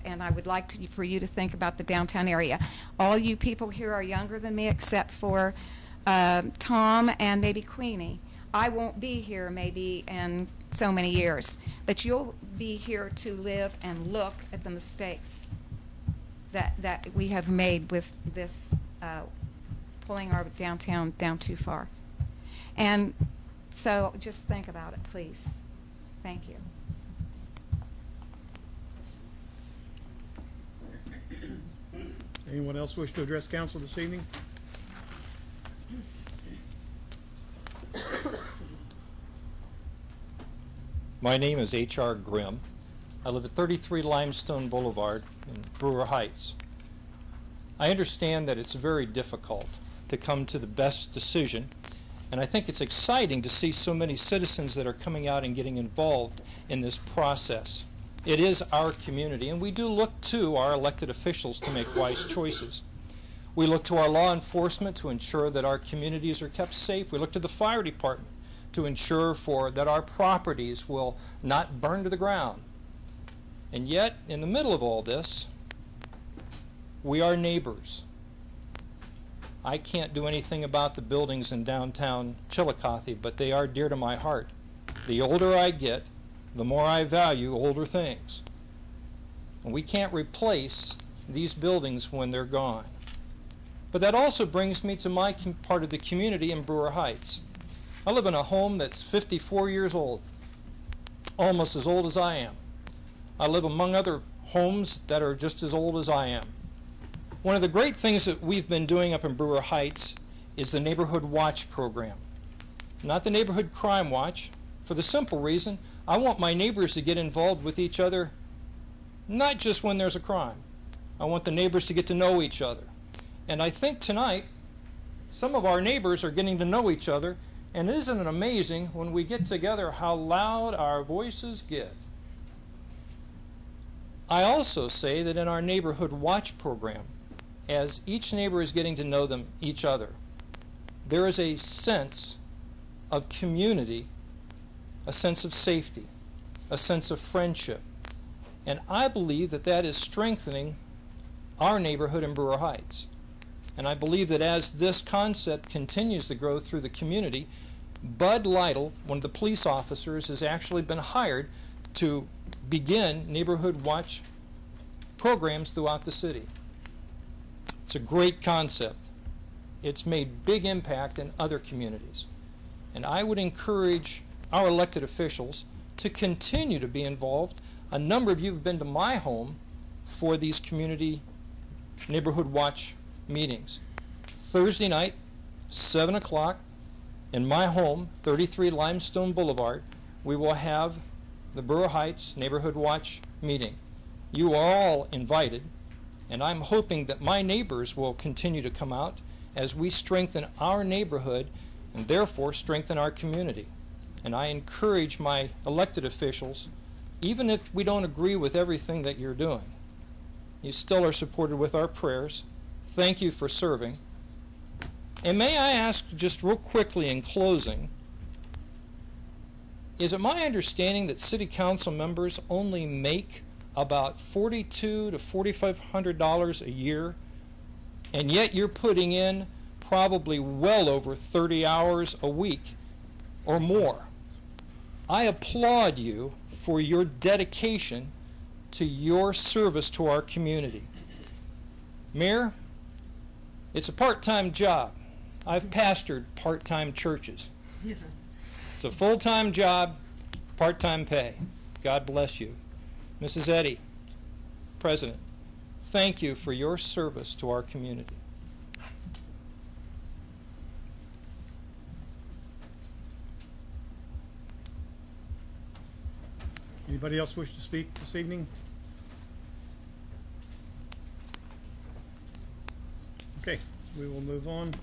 and I would like for you to think about the downtown area. All you people here are younger than me, except for Tom and maybe Queenie. I won't be here maybe in so many years, but you'll be here to live and look at the mistakes that we have made with this pulling our downtown down too far. And so just think about it, please. Thank you. Anyone else wish to address council this evening? My name is H.R. Grimm. I live at 33 Limestone Boulevard in Brewer Heights. I understand that it's very difficult to come to the best decision, and I think it's exciting to see so many citizens that are coming out and getting involved in this process. It is our community, and we do look to our elected officials to make wise choices. We look to our law enforcement to ensure that our communities are kept safe. We look to the fire department to ensure that our properties will not burn to the ground. And yet, in the middle of all this, we are neighbors. I can't do anything about the buildings in downtown Chillicothe, but they are dear to my heart. The older I get, the more I value older things. And we can't replace these buildings when they're gone. But that also brings me to my part of the community in Brewer Heights. I live in a home that's 54 years old, almost as old as I am. I live among other homes that are just as old as I am. One of the great things that we've been doing up in Brewer Heights is the Neighborhood Watch program. Not the Neighborhood Crime Watch, for the simple reason I want my neighbors to get involved with each other, not just when there's a crime. I want the neighbors to get to know each other. And I think tonight some of our neighbors are getting to know each other, and isn't it amazing when we get together how loud our voices get? I also say that in our Neighborhood Watch program, as each neighbor is getting to know each other, there is a sense of community, a sense of safety, a sense of friendship. And I believe that that is strengthening our neighborhood in Brewer Heights. And I believe that as this concept continues to grow through the community, Bud Lytle, one of the police officers, has actually been hired to begin Neighborhood Watch programs throughout the city. It's a great concept. It's made big impact in other communities. And I would encourage our elected officials to continue to be involved. A number of you have been to my home for these community Neighborhood Watch meetings. Thursday night, 7 o'clock, in my home, 33 Limestone Boulevard, we will have the Brewer Heights Neighborhood Watch meeting. You are all invited, and I'm hoping that my neighbors will continue to come out as we strengthen our neighborhood and therefore strengthen our community. And I encourage my elected officials, even if we don't agree with everything that you're doing, you still are supported with our prayers. Thank you for serving. And may I ask just real quickly in closing, is it my understanding that city council members only make about $4,200 to $4,500 a year, and yet you're putting in probably well over 30 hours a week or more? I applaud you for your dedication to your service to our community. Mayor, it's a part-time job. I've pastored part-time churches. It's a full-time job, part-time pay. God bless you. Mrs. Eddy, President, thank you for your service to our community. Anybody else wish to speak this evening? Okay, we will move on.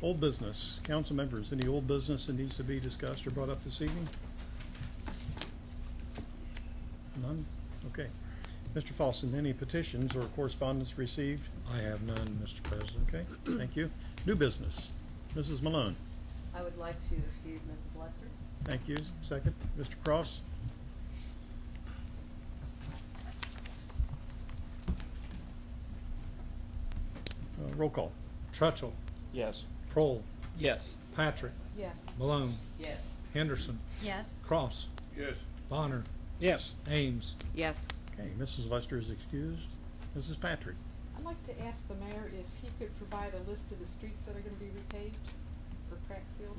Old business. Council members, any old business that needs to be discussed or brought up this evening? None? Okay. Mr. Falson, any petitions or correspondence received? I have none, Mr. President. Okay, thank you. New business. Mrs. Malone. I would like to excuse Mrs. Lester. Thank you. Second. Mr. Cross. Roll call. Trutchell. Yes. Prohl. Yes. Patrick. Yes. Malone. Yes. Henderson. Yes. Cross. Yes. Bonner. Yes. Ames. Yes. Okay, Mrs. Lester is excused. Mrs. Patrick. I'd like to ask the mayor if he could provide a list of the streets that are gonna be repaved or crack sealed.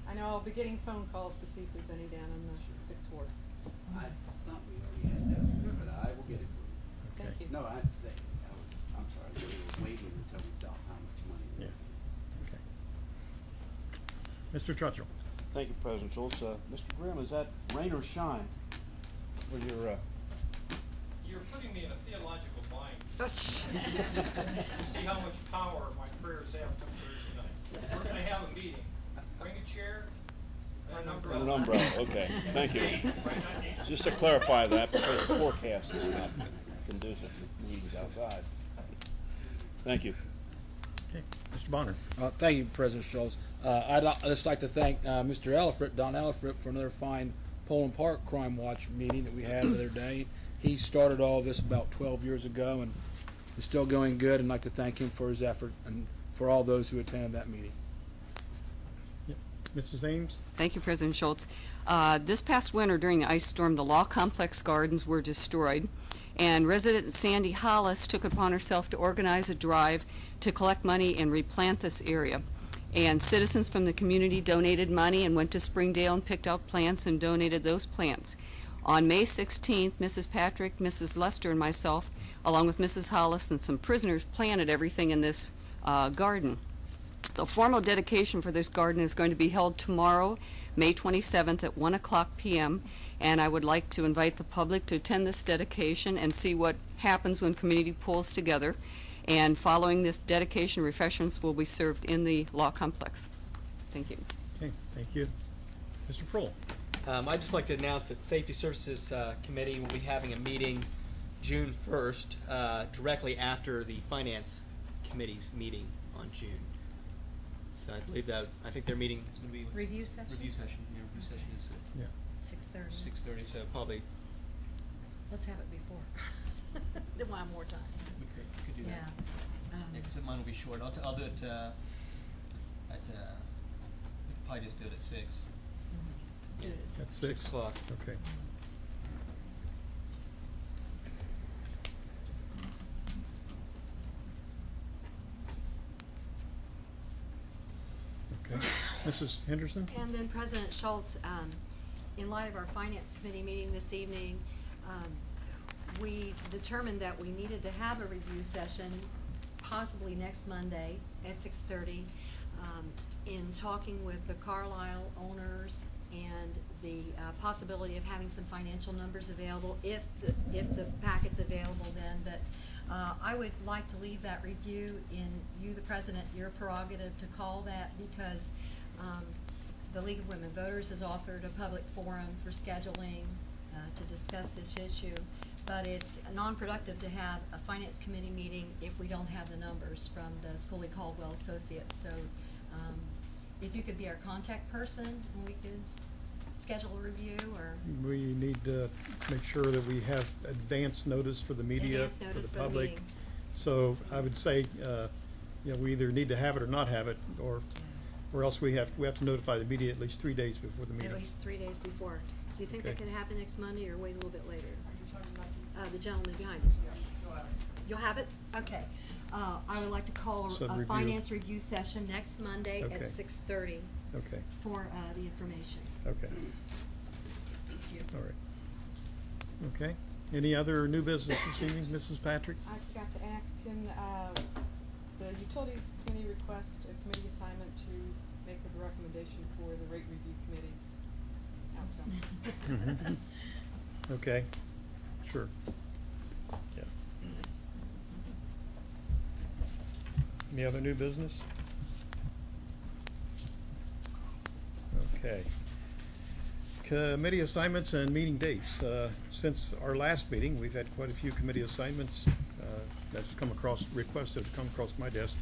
I know I'll be getting phone calls to see if there's any down in the Sixth Ward. I thought we already had that, but I will get it for you. Thank you. No, I'm sorry, we were waiting until we saw how much money. we Yeah. were Okay. Mr. Trutchell. Thank you, President Schultz. Mr. Grimm, is that rain or shine? Or You're putting me in a theological bind. See how much power my prayers have come Thursday night. We're gonna have a meeting. Bring a chair and an umbrella. An umbrella, okay, thank you. Right, not me. Just to clarify that, because the forecast is not conducive to meetings outside. Thank you. Okay. Mr. Bonner. Thank you, President Schultz. I'd just like to thank Mr. Elifrit, Don Elifrit, for another fine Poland Park Crime Watch meeting that we had the other day. He started all this about 12 years ago and is still going good, and I'd like to thank him for his effort and for all those who attended that meeting. Yep. Mrs. Ames. Thank you, President Schultz. This past winter during the ice storm, the Law Complex gardens were destroyed, and resident Sandy Hollis took it upon herself to organize a drive to collect money and replant this area. And citizens from the community donated money and went to Springdale and picked out plants and donated those plants. On May 16th, Mrs. Patrick, Mrs. Lester, and myself, along with Mrs. Hollis and some prisoners, planted everything in this garden. The formal dedication for this garden is going to be held tomorrow, May 27th at 1:00 p.m. And I would like to invite the public to attend this dedication and see what happens when community pulls together. And following this dedication, refreshments will be served in the law complex. Thank you. Okay, thank you. Mr. Prohl. I'd just like to announce that Safety Services Committee will be having a meeting June 1st, directly after the Finance Committee's meeting on June. So I think their meeting is going to be Review session? Review session. Yeah, review session is Yeah. 6:30. 6:30. So probably Let's have it before. Then we'll have more time. we could do Yeah. that. Yeah, because mine will be short. I'll do it we could probably just do it at 6. Do this. At 6 6 o'clock. Okay. Okay. Mrs. Henderson? And then President Schultz, in light of our Finance Committee meeting this evening, we determined that we needed to have a review session possibly next Monday at 6:30, in talking with the Carlisle owners and the possibility of having some financial numbers available if the packet's available then. But I would like to leave that review in you, the President, your prerogative to call that, because the League of Women Voters has offered a public forum for scheduling to discuss this issue. But it's non-productive to have a Finance Committee meeting if we don't have the numbers from the Scully Caldwell Associates. So if you could be our contact person and we could schedule a review, or We need to make sure that we have advance notice for the media, advance notice for for the the public. meeting. So I would say, we either need to have it or not have it, or else we have to notify the media at least 3 days before the meeting. at least 3 days before. Do you think that Okay. could happen next Monday, or wait a little bit later? The gentleman behind us. You'll have it? Okay. I would like to call So a review. finance review session next Monday Okay. at 6:30 Okay, for the information. okay, Thank you. all right. Okay, any other new business this evening, Mrs. Patrick? I forgot to ask, can the Utilities Committee request a committee assignment to make the recommendation for the rate review committee outcome? Okay, sure. Yeah. Any other new business? Okay. Committee assignments and meeting dates. Since our last meeting, we've had quite a few committee assignments that's come across, requests that have come across my desk.